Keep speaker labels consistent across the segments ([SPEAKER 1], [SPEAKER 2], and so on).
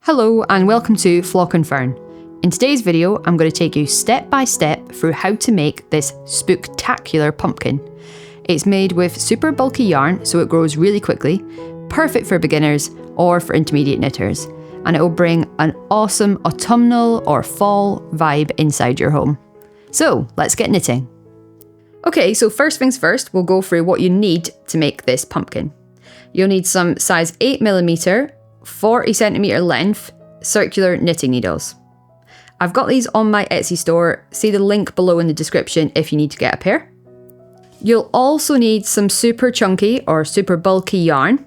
[SPEAKER 1] Hello and welcome to Flock and Fern. In today's video, I'm going to take you step by step through how to make this spooktacular pumpkin. It's made with super bulky yarn, so it grows really quickly, perfect for beginners or for intermediate knitters, and it will bring an awesome autumnal or fall vibe inside your home. So let's get knitting. Okay, so first things first, we'll go through what you need to make this pumpkin. You'll need some size 8mm, 40cm length circular knitting needles. I've got these on my Etsy store, see the link below in the description if you need to get a pair. You'll also need some super chunky or super bulky yarn.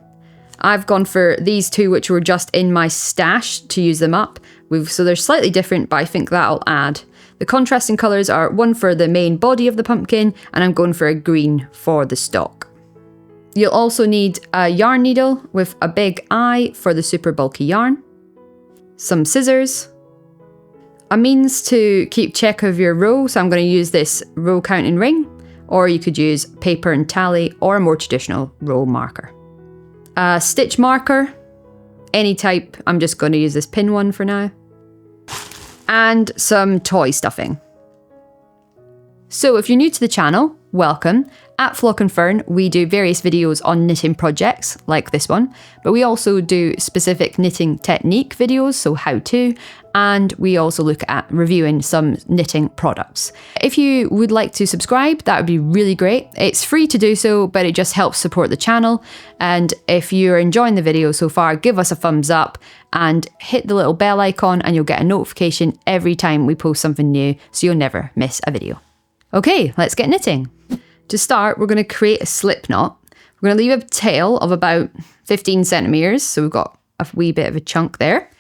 [SPEAKER 1] I've gone for these two which were just in my stash to use them up. So they're slightly different, but I think that'll add. The contrasting colours are one for the main body of the pumpkin, and I'm going for a green for the stalk. You'll also need a yarn needle with a big eye for the super bulky yarn, some scissors, a means to keep check of your row, so I'm going to use this row counting ring, or you could use paper and tally or a more traditional row marker. A stitch marker, any type, I'm just going to use this pin one for now, and some toy stuffing. So if you're new to the channel, welcome. At Flock and Fern, we do various videos on knitting projects like this one, but we also do specific knitting technique videos, so how to, and we also look at reviewing some knitting products. If you would like to subscribe, that would be really great. It's free to do so, but it just helps support the channel. And if you're enjoying the video so far, give us a thumbs up and hit the little bell icon and you'll get a notification every time we post something new, so you'll never miss a video. Okay, let's get knitting. To start, we're going to create a slip knot. We're going to leave a tail of about 15cm, so we've got a wee bit of a chunk there.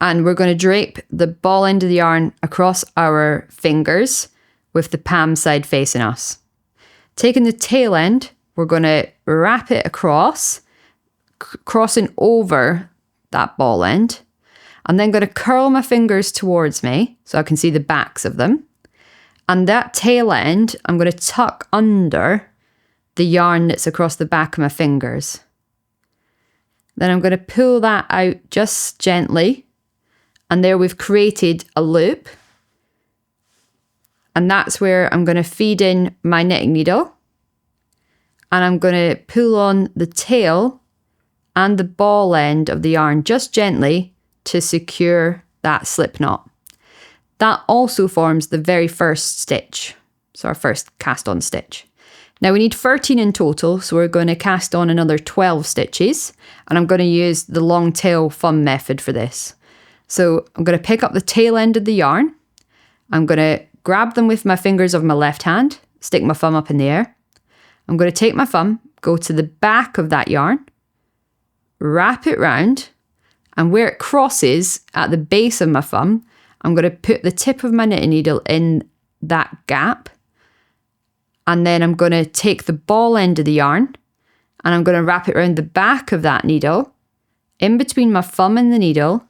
[SPEAKER 1] And we're going to drape the ball end of the yarn across our fingers with the palm side facing us. Taking the tail end, we're going to wrap it across, crossing over that ball end. I'm then going to curl my fingers towards me so I can see the backs of them. And that tail end, I'm going to tuck under the yarn that's across the back of my fingers. Then I'm going to pull that out just gently. And there we've created a loop. And that's where I'm going to feed in my knitting needle. And I'm going to pull on the tail and the ball end of the yarn just gently to secure that slip knot. That also forms the very first stitch, so our first cast on stitch. Now we need 13 in total, so we're going to cast on another 12 stitches, and I'm going to use the long tail thumb method for this. So I'm going to pick up the tail end of the yarn, I'm going to grab them with my fingers of my left hand, stick my thumb up in the air. I'm going to take my thumb, go to the back of that yarn, wrap it round, and where it crosses at the base of my thumb, I'm going to put the tip of my knitting needle in that gap, and then I'm going to take the ball end of the yarn and I'm going to wrap it around the back of that needle, in between my thumb and the needle,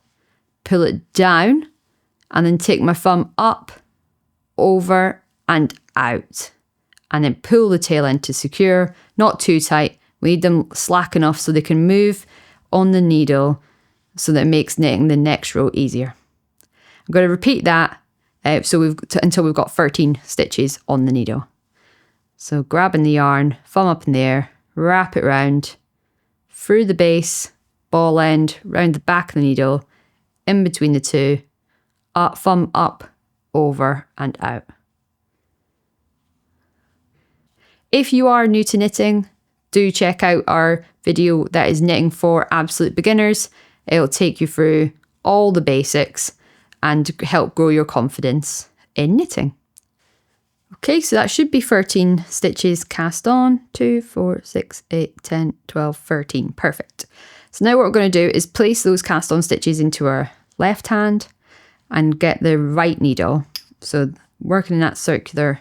[SPEAKER 1] pull it down, and then take my thumb up, over and out, and then pull the tail end to secure, not too tight. We need them slack enough so they can move on the needle so that it makes knitting the next row easier. I'm going to repeat that until we've got 13 stitches on the needle. So grabbing the yarn, thumb up in the air, wrap it round, through the base, ball end, round the back of the needle, in between the two, up, thumb up, over and out. If you are new to knitting, do check out our video that is knitting for absolute beginners. It'll take you through all the basics and help grow your confidence in knitting. Okay, so that should be 13 stitches cast on. 2, 4, 6, 8, 10, 12, 13. Perfect. So now what we're going to do is place those cast on stitches into our left hand and get the right needle. So working in that circular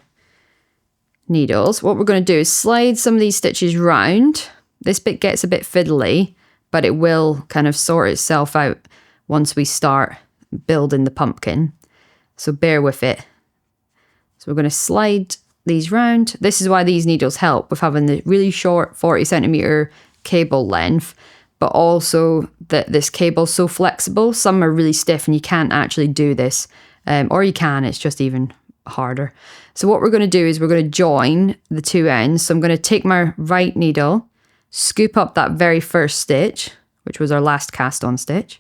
[SPEAKER 1] needles, what we're going to do is slide some of these stitches round. This bit gets a bit fiddly, but it will kind of sort itself out once we start building the pumpkin, so bear with it. So we're going to slide these round. This is why these needles help with having the really short 40cm cable length, but also that this cable's so flexible. Some are really stiff and you can't actually do this, or you can, it's just even harder. So what we're going to do is we're going to join the two ends. So I'm going to take my right needle, scoop up that very first stitch, which was our last cast on stitch,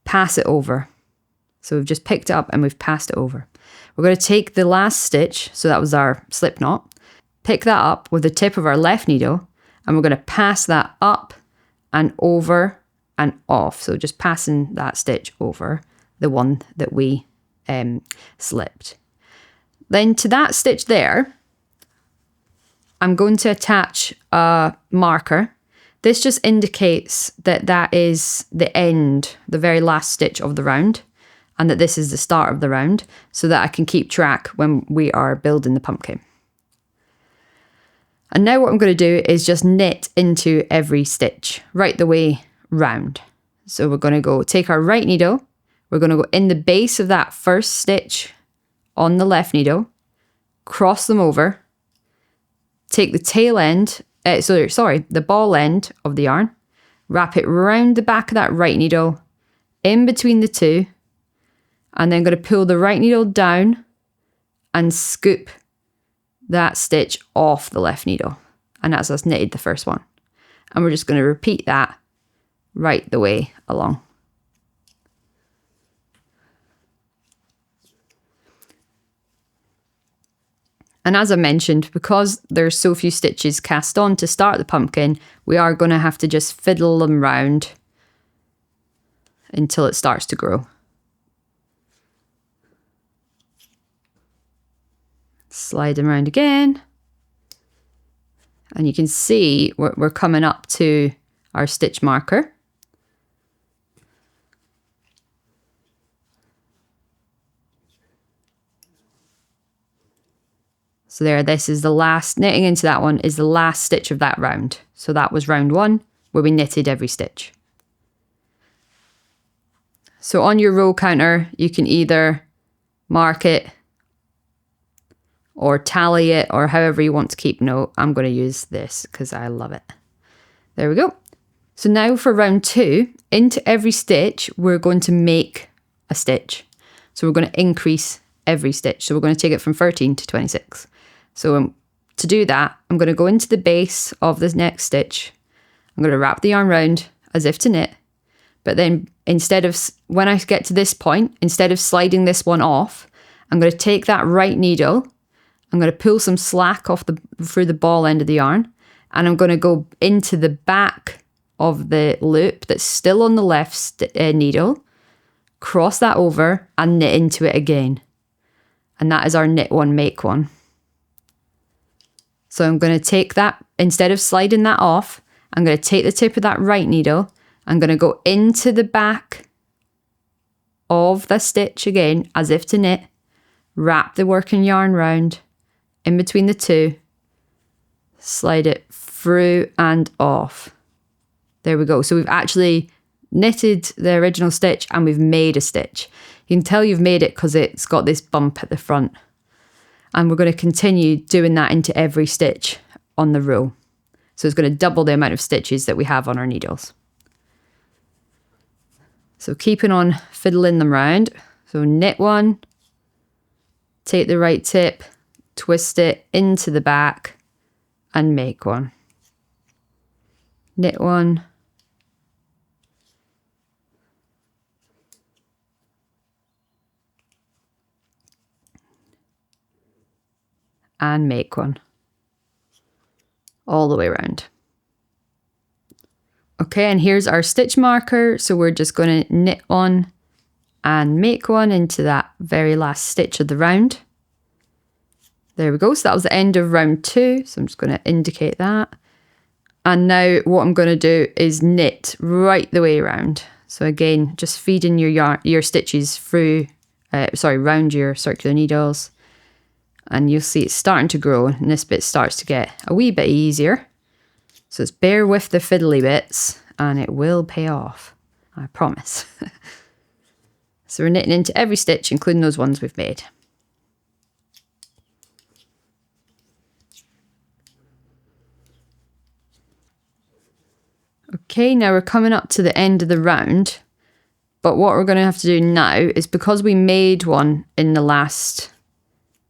[SPEAKER 1] pass it over. So we've just picked it up and we've passed it over. We're going to take the last stitch, so that was our slip knot, pick that up with the tip of our left needle, and we're going to pass that up and over and off. So just passing that stitch over the one that we slipped. Then to that stitch there, I'm going to attach a marker. This just indicates that that is the end, the very last stitch of the round, and that this is the start of the round, so that I can keep track when we are building the pumpkin. And now what I'm going to do is just knit into every stitch right the way round. So we're going to go take our right needle, we're going to go in the base of that first stitch on the left needle, cross them over, take the tail end, the ball end of the yarn, wrap it round the back of that right needle, in between the two, and then going to pull the right needle down and scoop that stitch off the left needle. And that's us knitted the first one. And we're just going to repeat that right the way along. And as I mentioned, because there's so few stitches cast on to start the pumpkin, we are going to have to just fiddle them round until it starts to grow. Slide them around again. And you can see we're coming up to our stitch marker. So there, this is the last, knitting into that one is the last stitch of that round. So that was round one, where we knitted every stitch. So on your row counter, you can either mark it or tally it, or however you want to keep note. I'm going to use this because I love it. There we go. So now for round two, into every stitch, we're going to make a stitch. So we're going to increase every stitch. So we're going to take it from 13 to 26. So to do that, I'm going to go into the base of this next stitch. I'm going to wrap the yarn round as if to knit. But then instead of, when I get to this point, instead of sliding this one off, I'm going to take that right needle, I'm going to pull some slack off through the ball end of the yarn, and I'm going to go into the back of the loop that's still on the left needle, cross that over and knit into it again. And that is our knit one, make one. So I'm going to take that, instead of sliding that off, I'm going to take the tip of that right needle, I'm going to go into the back of the stitch again, as if to knit, wrap the working yarn round, in between the two, slide it through and off. There we go. So we've actually knitted the original stitch and we've made a stitch. You can tell you've made it because it's got this bump at the front. And we're going to continue doing that into every stitch on the row. So it's going to double the amount of stitches that we have on our needles. So keeping on fiddling them round. So knit one, take the right tip, twist it into the back and make one. Knit one. And make one. All the way around. Okay, and here's our stitch marker. So we're just going to knit one and make one into that very last stitch of the round. There we go. So that was the end of round two. So I'm just going to indicate that. And now what I'm going to do is knit right the way around. So again, just feeding your stitches through, round your circular needles. And you'll see it's starting to grow, and this bit starts to get a wee bit easier. So it's bear with the fiddly bits and it will pay off, I promise. So we're knitting into every stitch, including those ones we've made. Okay, now we're coming up to the end of the round. But what we're going to have to do now is, because we made one in the last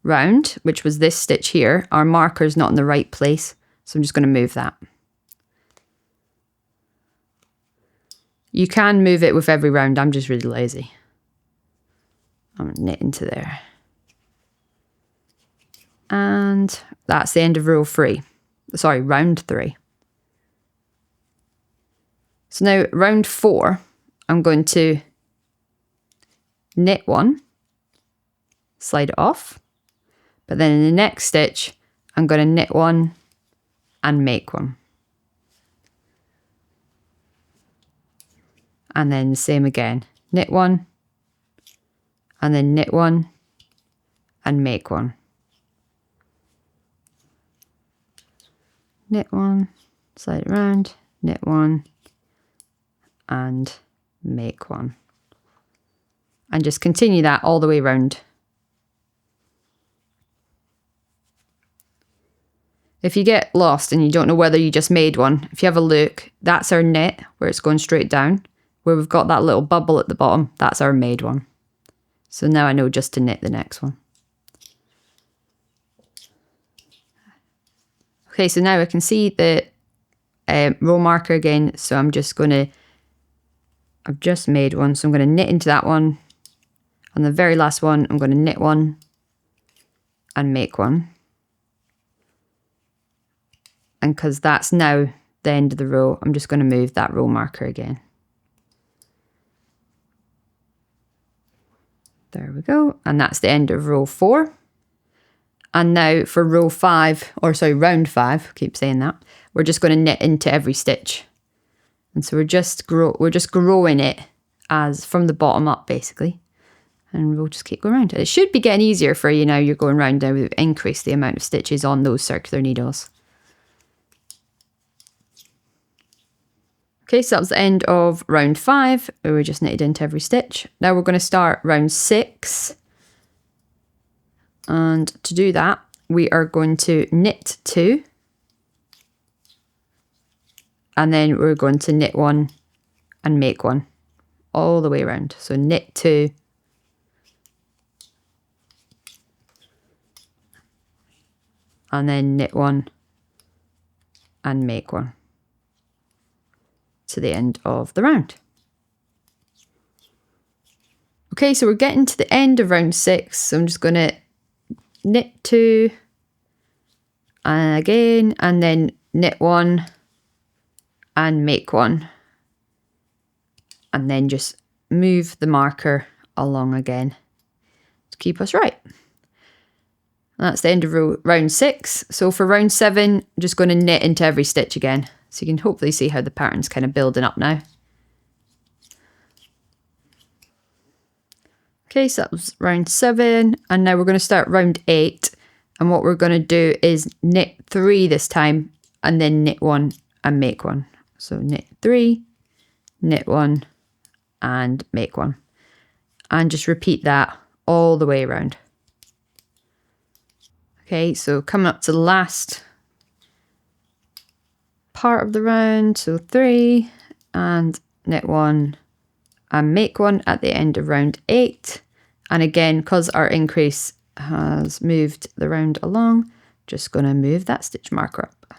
[SPEAKER 1] round, which was this stitch here, our marker is not in the right place. So I'm just going to move that. You can move it with every round. I'm just really lazy. I'm going to knit into there. And that's the end of round 3. So now round 4, I'm going to knit one, slide it off, but then in the next stitch, I'm going to knit one and make one. And then the same again, knit one, and then knit one and make one. Knit one, slide it around, knit one, and make one. And just continue that all the way around. If you get lost and you don't know whether you just made one, if you have a look, that's our knit where it's going straight down. Where we've got that little bubble at the bottom, that's our made one. So now I know just to knit the next one. Okay, so now I can see the row marker again. So I'm just going to, I've just made one. So I'm going to knit into that one. On the very last one, I'm going to knit one and make one. And because that's now the end of the row, I'm just going to move that row marker again. There we go. And that's the end of row 4. And now for round 5, I keep saying that, we're just going to knit into every stitch. And so we're just growing it as from the bottom up, basically. And we'll just keep going around. It should be getting easier for you now. You're going round now. We've increased the amount of stitches on those circular needles. Okay, so that was the end of round 5, where we just knitted into every stitch. Now we're going to start round 6. And to do that, we are going to knit 2. And then we're going to knit 1 and make 1 all the way around. So knit 2. And then knit 1 and make 1. To the end of the round. Okay, so we're getting to the end of round 6. So I'm just going to knit 2 and again, and then knit 1 and make 1. And then just move the marker along again to keep us right. And that's the end of round 6. So for round 7, I'm just going to knit into every stitch again. So you can hopefully see how the pattern's kind of building up now. Okay, so that was round 7. And now we're going to start round 8. And what we're going to do is knit 3 this time, and then knit 1 and make 1. So knit 3, knit 1, and make 1. And just repeat that all the way around. Okay, so coming up to the last part of the round, so 3 and knit 1 and make 1 at the end of round 8. And again, because our increase has moved the round along, just going to move that stitch marker up.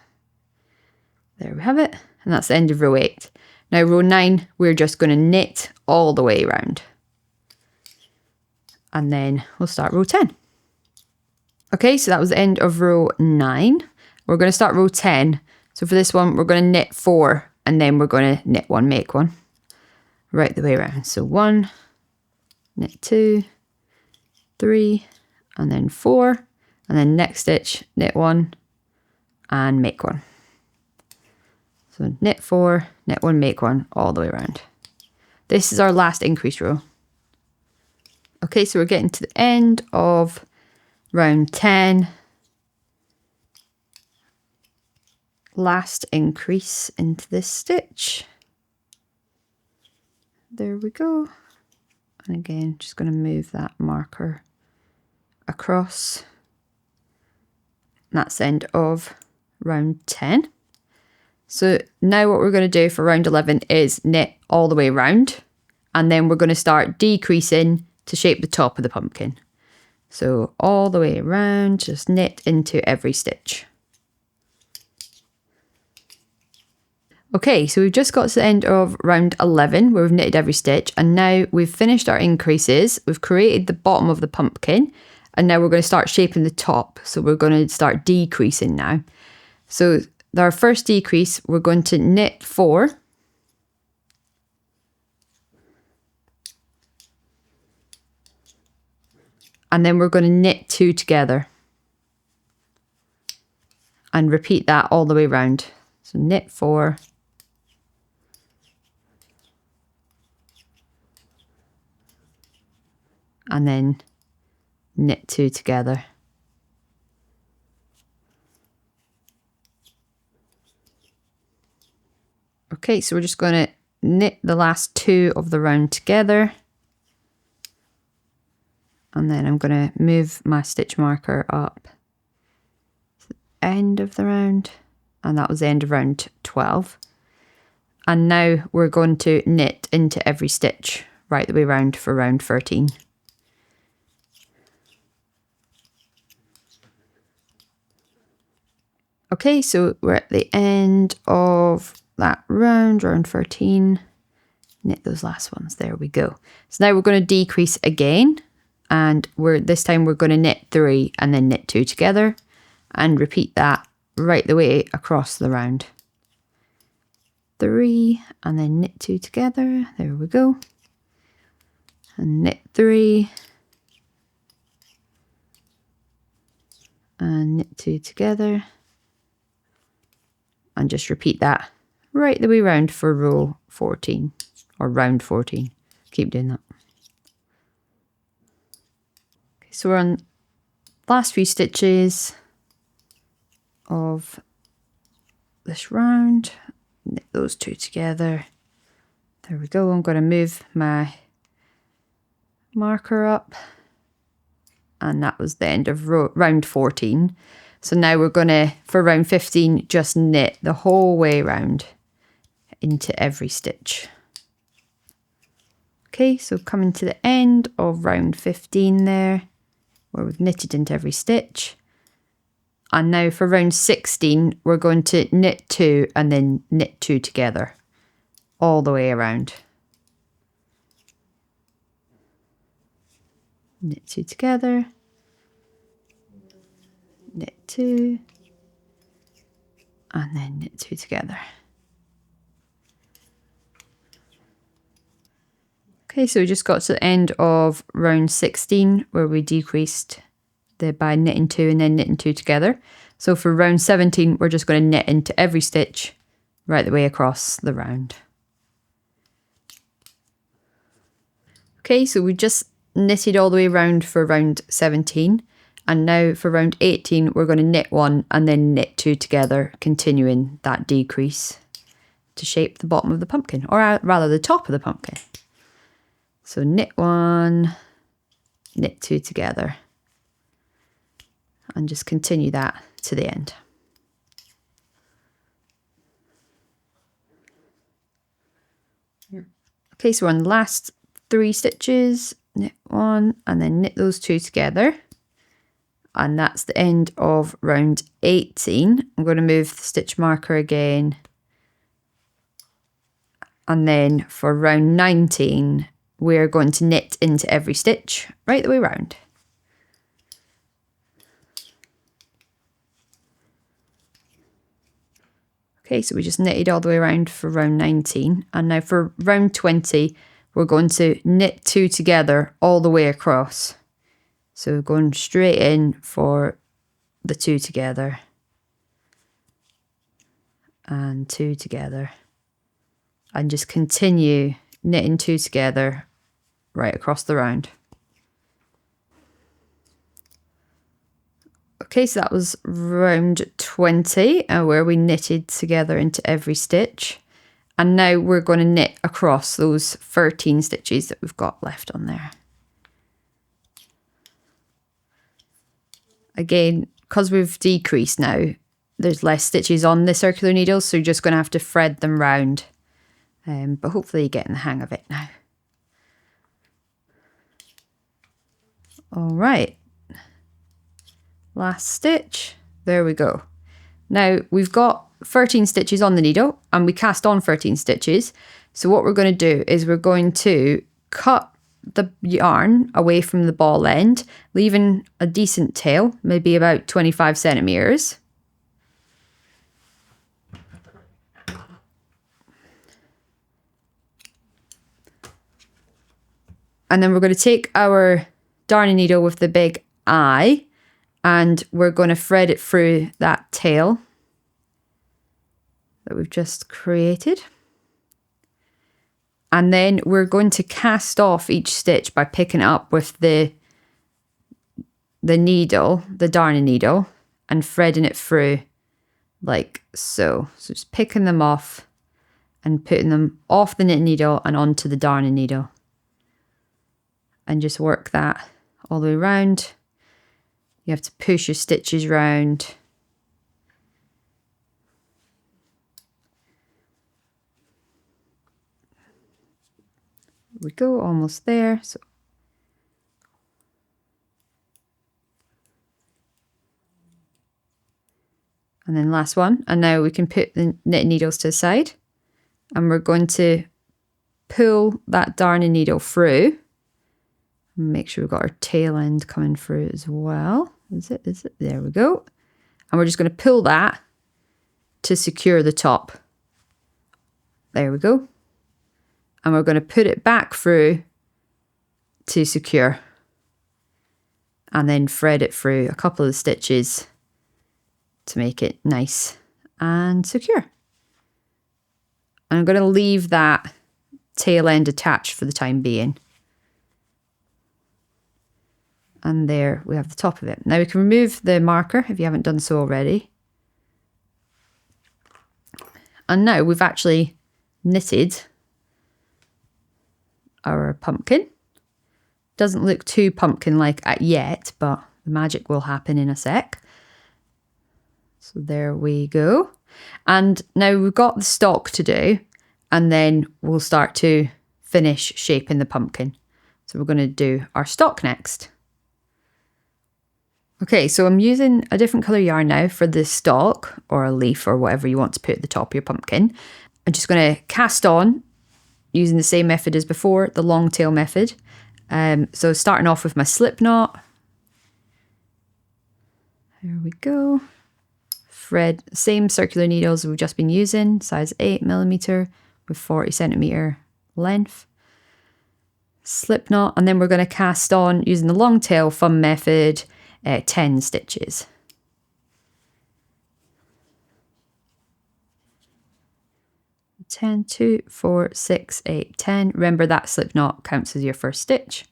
[SPEAKER 1] There we have it, and that's the end of row 8. Now row 9, we're just going to knit all the way around, and then we'll start row 10. Okay, so that was the end of row 9. We're going to start row 10. So for this one, we're going to knit 4, and then we're going to knit 1, make 1, right the way around. So 1, knit 2, 3, and then 4, and then next stitch, knit 1 and make 1. So knit 4, knit 1, make 1 all the way around. This is our last increase row. Okay, so we're getting to the end of round 10. Last increase into this stitch. There we go. And again, just going to move that marker across. And that's the end of round 10. So now what we're going to do for round 11 is knit all the way around, and then we're going to start decreasing to shape the top of the pumpkin. So all the way around, just knit into every stitch. Okay, so we've just got to the end of round 11 where we've knitted every stitch, and now we've finished our increases. We've created the bottom of the pumpkin, and now we're going to start shaping the top. So we're going to start decreasing now. So our first decrease, we're going to knit 4. And then we're going to knit 2 together. And repeat that all the way around. So knit 4. And then knit 2 together. Okay, so we're just going to knit the last 2 of the round together. And then I'm going to move my stitch marker up to the end of the round. And that was the end of round 12. And now we're going to knit into every stitch right the way around for round 13. Okay, so we're at the end of that round, round 13. Knit those last ones. There we go. So now we're going to decrease again, and this time we're going to knit 3 and then knit 2 together, and repeat that right the way across the round. 3 and then knit 2 together. There we go. And knit 3 and knit 2 together. And just repeat that right the way around for row 14 or round 14. Keep doing that. Okay, so we're on last few stitches of this round. Knit those 2 together. There we go. I'm going to move my marker up, and that was the end of round 14. So now we're going to, for round 15, just knit the whole way around into every stitch. Okay, so coming to the end of round 15 there, where we've knitted into every stitch. And now for round 16, we're going to knit 2 and then knit 2 together all the way around. Knit 2 together. Knit 2 and then knit 2 together. Okay, so we just got to the end of round 16 where we decreased by knitting 2 and then knitting 2 together. So for round 17, we're just going to knit into every stitch right the way across the round. Okay, so we just knitted all the way around for round 17. And now for round 18, we're going to knit 1 and then knit 2 together, continuing that decrease to shape the bottom of the pumpkin, or rather the top of the pumpkin. So knit 1, knit 2 together, and just continue that to the end. Okay, so we're on the last 3 stitches, knit 1 and then knit those 2 together. And that's the end of round 18. I'm going to move the stitch marker again. And then for round 19, we're going to knit into every stitch right the way around. Okay, so we just knitted all the way around for round 19. And now for round 20, we're going to knit 2 together all the way across. So going straight in for the 2 together and 2 together, and just continue knitting 2 together right across the round. Okay, so that was round 20 where we knitted together into every stitch. And now we're going to knit across those 13 stitches that we've got left on there. Again, because we've decreased now, there's less stitches on the circular needles, so you're just going to have to thread them round. But hopefully you're getting the hang of it now. All right, last stitch, there we go. Now we've got 13 stitches on the needle and we cast on 13 stitches. So what we're going to do is we're going to cut the yarn away from the ball end, leaving a decent tail, maybe about 25 centimeters. And then we're going to take our darning needle with the big eye and we're going to thread it through that tail that we've just created. And then we're going to cast off each stitch by picking it up with the needle, the darning needle, and threading it through like so. So just picking them off and putting them off the knitting needle and onto the darning needle. And just work that all the way around. You have to push your stitches round. We go, almost there. So and then last one, and now we can put the knitting needles to the side and we're going to pull that darning needle through. Make sure we've got our tail end coming through as well. Is it? There we go. And we're just going to pull that to secure the top. There we go. And we're going to put it back through to secure. And then thread it through a couple of the stitches to make it nice and secure. And I'm going to leave that tail end attached for the time being. And there we have the top of it. Now we can remove the marker if you haven't done so already. And now we've actually knitted our pumpkin. Doesn't look too pumpkin-like yet, but the magic will happen in a sec. So there we go. And now we've got the stalk to do, and then we'll start to finish shaping the pumpkin. So we're going to do our stalk next. Okay, so I'm using a different colour yarn now for the stalk or a leaf or whatever you want to put at the top of your pumpkin. I'm just going to cast on using the same method as before, the long tail method. So starting off with my slip knot. There we go. Thread, same circular needles we've just been using, size 8mm with 40 centimetre length. Slip knot, and then we're going to cast on using the long tail thumb method, 10 stitches. Ten, 2, 4, 6, 8, 10. Remember that slip knot counts as your first stitch.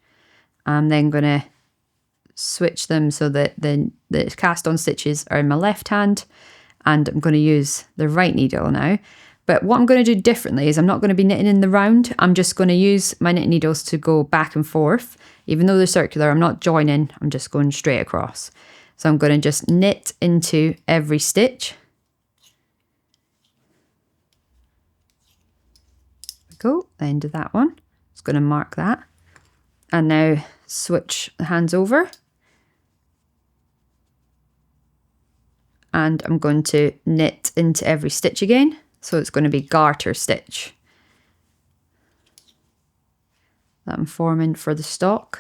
[SPEAKER 1] I'm then going to switch them so that the cast on stitches are in my left hand, and I'm going to use the right needle now. But what I'm going to do differently is I'm not going to be knitting in the round. I'm just going to use my knitting needles to go back and forth. Even though they're circular, I'm not joining, I'm just going straight across. So I'm going to just knit into every stitch. There we go, the end of that one. Just going to mark that. And now switch the hands over. And I'm going to knit into every stitch again. So it's going to be garter stitch that I'm forming for the stalk.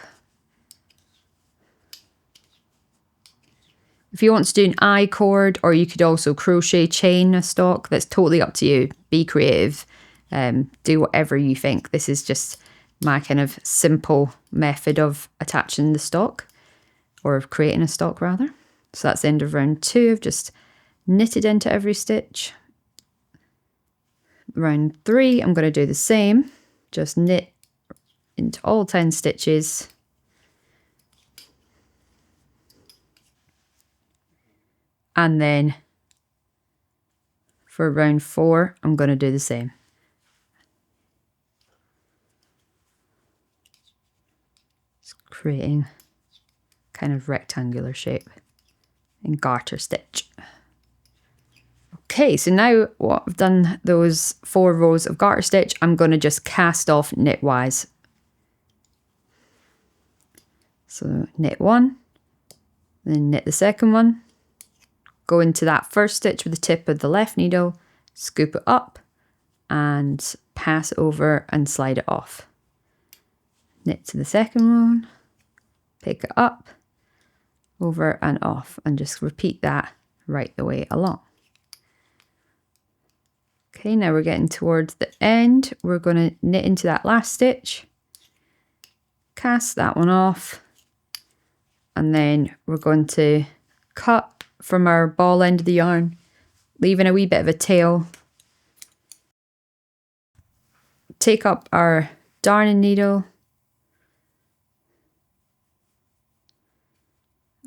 [SPEAKER 1] If you want to do an I-cord, or you could also crochet chain a stalk, that's totally up to you. Be creative, do whatever you think. This is just my kind of simple method of attaching the stalk, or of creating a stalk rather. So that's the end of round 2. I've just knitted into every stitch. Round 3, I'm going to do the same. Just knit into all 10 stitches. And then for round 4, I'm going to do the same. Just creating kind of rectangular shape and garter stitch. Okay, so now what I've done those 4 rows of garter stitch, I'm going to just cast off knitwise. So knit 1, then knit the second one, go into that first stitch with the tip of the left needle, scoop it up and pass over and slide it off. Knit to the second one, pick it up, over and off, and just repeat that right the way along. Okay, now we're getting towards the end. We're going to knit into that last stitch, cast that one off, and then we're going to cut from our ball end of the yarn, leaving a wee bit of a tail. Take up our darning needle,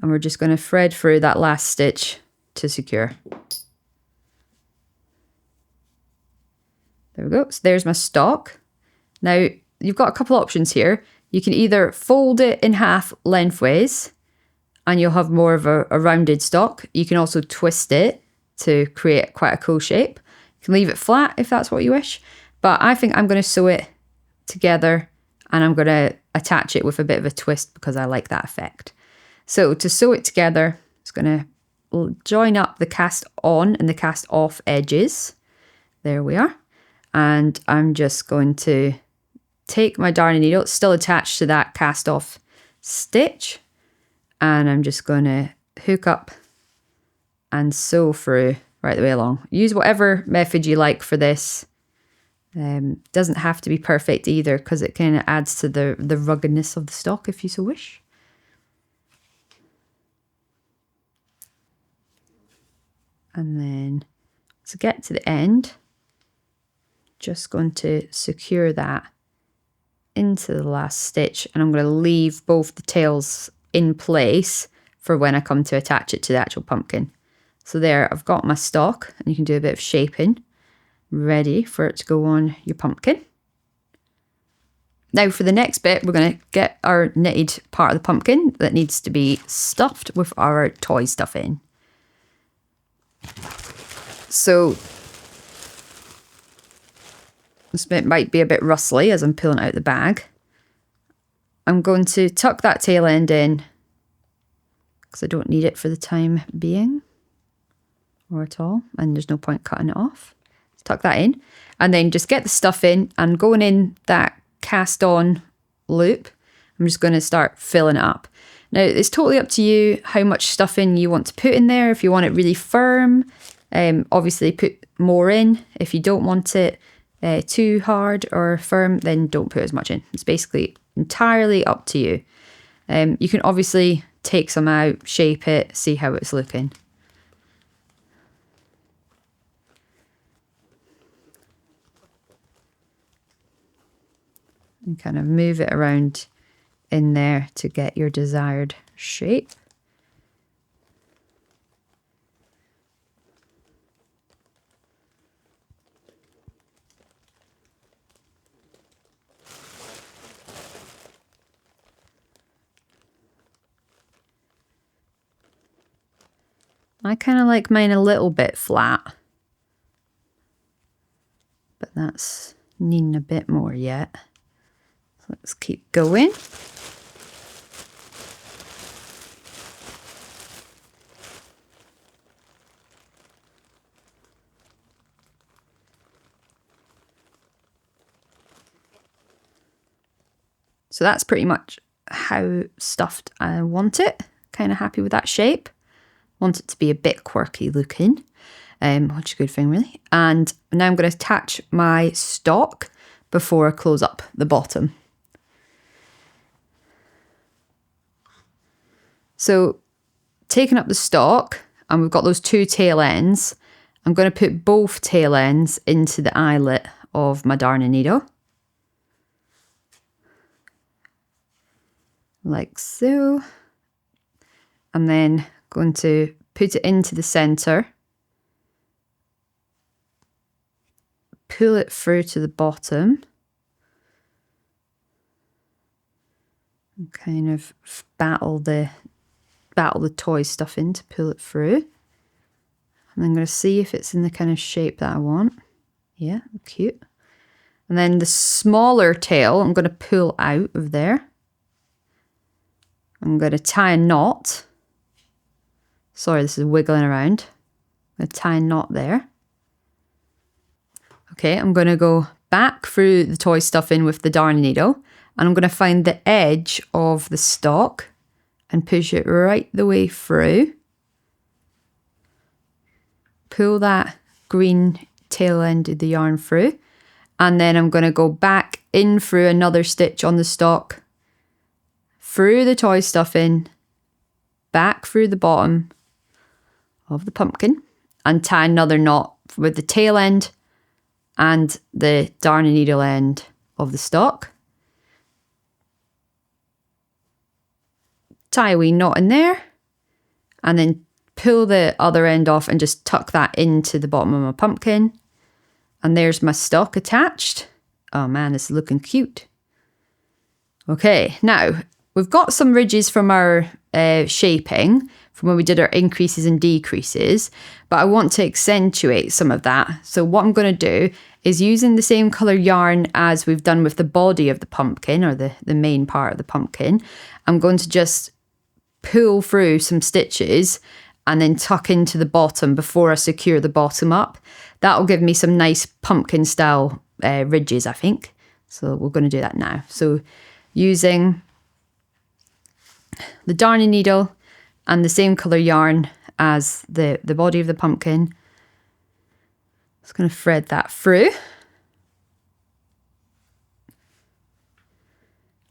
[SPEAKER 1] and we're just going to thread through that last stitch to secure. There we go. So there's my stalk. Now you've got a couple options here. You can either fold it in half lengthways and you'll have more of a rounded stalk. You can also twist it to create quite a cool shape. You can leave it flat if that's what you wish. But I think I'm going to sew it together and I'm going to attach it with a bit of a twist because I like that effect. So to sew it together, it's going to join up the cast on and the cast off edges. There we are. And I'm just going to take my darning needle, it's still attached to that cast off stitch, and I'm just going to hook up and sew through right the way along. Use whatever method you like for this. Doesn't have to be perfect either because it kind of adds to the ruggedness of the stock if you so wish. And then to get to the end, just going to secure that into the last stitch, and I'm going to leave both the tails in place for when I come to attach it to the actual pumpkin. So there, I've got my stalk, and you can do a bit of shaping, ready for it to go on your pumpkin. Now for the next bit, we're going to get our knitted part of the pumpkin that needs to be stuffed with our toy stuff in. So this bit might be a bit rustly as I'm pulling out the bag. I'm going to tuck that tail end in because I don't need it for the time being or at all, and there's no point cutting it off. Tuck that in and then just get the stuff in, and going in that cast on loop, I'm just going to start filling it up. Now it's totally up to you how much stuffing you want to put in there. If you want it really firm, obviously put more in. If you don't want it too hard or firm, then don't put as much in. It's basically entirely up to you. You can obviously take some out, shape it, see how it's looking. And kind of move it around in there to get your desired shape. I kind of like mine a little bit flat, but that's needing a bit more yet. So let's keep going. So that's pretty much how stuffed I want it. Kind of happy with that shape. Want it to be a bit quirky looking, which is a good thing really. And now I'm going to attach my stalk before I close up the bottom. So taking up the stalk, and we've got those 2 tail ends, I'm going to put both tail ends into the eyelet of my darning needle. Like so. And then going to put it into the center, pull it through to the bottom, and kind of battle the toy stuff in to pull it through. And I'm going to see if it's in the kind of shape that I want. Yeah, cute. And then the smaller tail, I'm going to pull out of there. I'm going to tie a knot. Sorry, this is wiggling around. I'm going to tie a knot there. Okay, I'm going to go back through the toy stuffing with the darning needle, and I'm going to find the edge of the stalk and push it right the way through. Pull that green tail end of the yarn through, and then I'm going to go back in through another stitch on the stalk, through the toy stuffing, back through the bottom of the pumpkin, and tie another knot with the tail end and the darning needle end of the stalk. Tie a wee knot in there, and then pull the other end off and just tuck that into the bottom of my pumpkin. And there's my stalk attached. Oh man, this is looking cute. Okay, now we've got some ridges from our shaping from when we did our increases and decreases, but I want to accentuate some of that. So what I'm going to do is, using the same colour yarn as we've done with the body of the pumpkin, or the main part of the pumpkin, I'm going to just pull through some stitches and then tuck into the bottom before I secure the bottom up. That'll give me some nice pumpkin style ridges, I think. So we're going to do that now. So using the darning needle and the same colour yarn as the body of the pumpkin, just going to thread that through.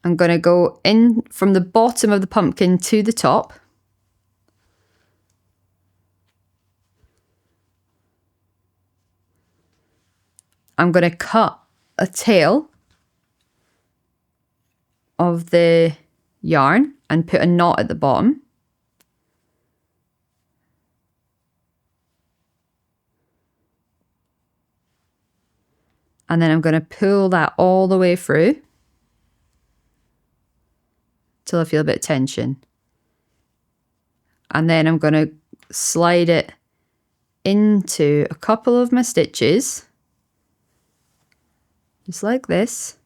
[SPEAKER 1] I'm going to go in from the bottom of the pumpkin to the top. I'm going to cut a tail of the yarn and put a knot at the bottom. And then I'm going to pull that all the way through till I feel a bit of tension. And then I'm going to slide it into a couple of my stitches, just like this.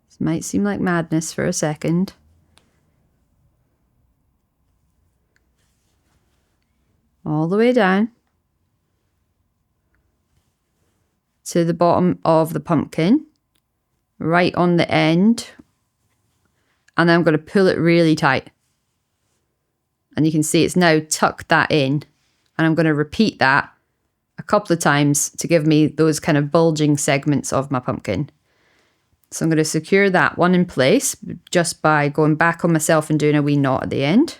[SPEAKER 1] This might seem like madness for a second. All the way down to the bottom of the pumpkin, right on the end. And then I'm going to pull it really tight. And you can see it's now tucked that in. And I'm going to repeat that a couple of times to give me those kind of bulging segments of my pumpkin. So I'm going to secure that one in place just by going back on myself and doing a wee knot at the end.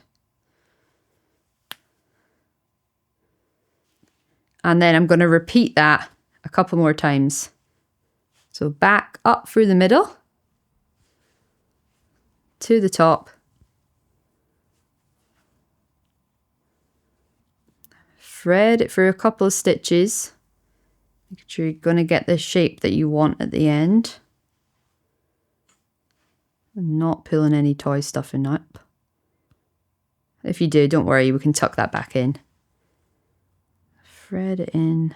[SPEAKER 1] And then I'm going to repeat that a couple more times. So back up through the middle to the top. Thread it through a couple of stitches. Make sure you're going to get the shape that you want at the end. And not pulling any toy stuffing up. If you do, don't worry, we can tuck that back in. Thread it in.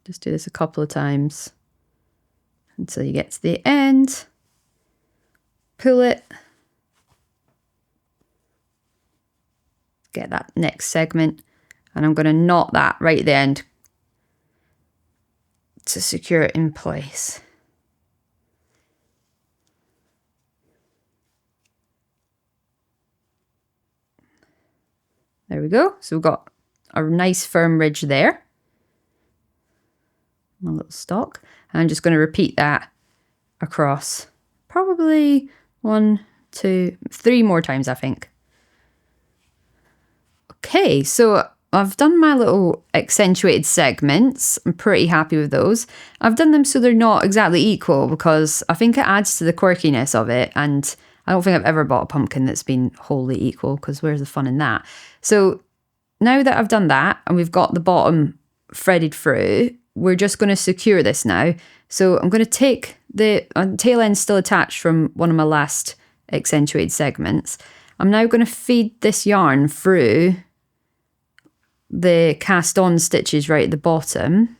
[SPEAKER 1] Just do this a couple of times until you get to the end. Pull it. Get that next segment. And I'm going to knot that right at the end to secure it in place. There we go. So we've got a nice firm ridge there. My little stalk. And I'm just going to repeat that across probably 1, 2, 3 more times, I think. Okay, so I've done my little accentuated segments. I'm pretty happy with those. I've done them so they're not exactly equal because I think it adds to the quirkiness of it, and I don't think I've ever bought a pumpkin that's been wholly equal, because where's the fun in that? So now that I've done that and we've got the bottom threaded through, we're just going to secure this now So I'm going to take the tail end still attached from one of my last accentuated segments. I'm now going to feed this yarn through the cast on stitches right at the bottom.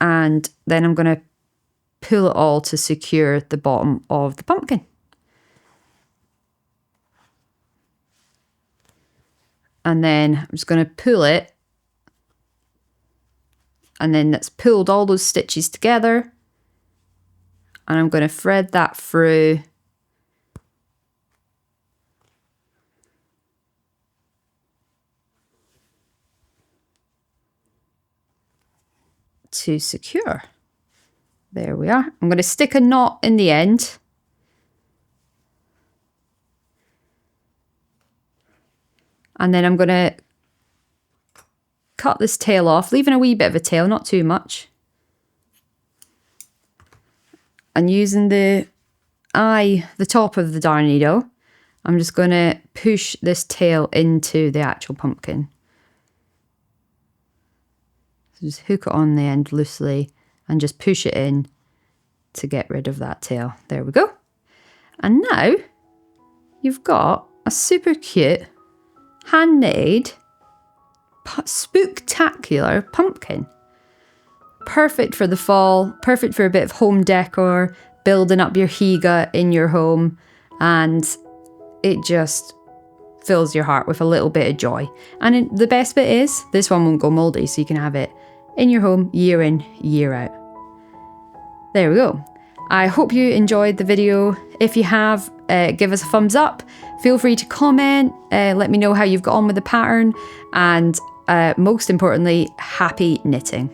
[SPEAKER 1] And then I'm going to pull it all to secure the bottom of the pumpkin. And then I'm just going to pull it. And then that's pulled all those stitches together. And I'm going to thread that through. To secure. There we are. I'm going to stick a knot in the end. And then I'm going to cut this tail off, leaving a wee bit of a tail, not too much. And using the top of the darn needle, I'm just going to push this tail into the actual pumpkin. So just hook it on the end loosely and just push it in to get rid of that tail. There we go. And now you've got a super cute hand-knitted spooktacular pumpkin. Perfect for the fall, perfect for a bit of home decor, building up your higa in your home, and it just fills your heart with a little bit of joy. And the best bit is, this one won't go mouldy, so you can have it in your home year in, year out. There we go. I hope you enjoyed the video. If you have, give us a thumbs up. Feel free to comment, let me know how you've got on with the pattern, and most importantly, happy knitting.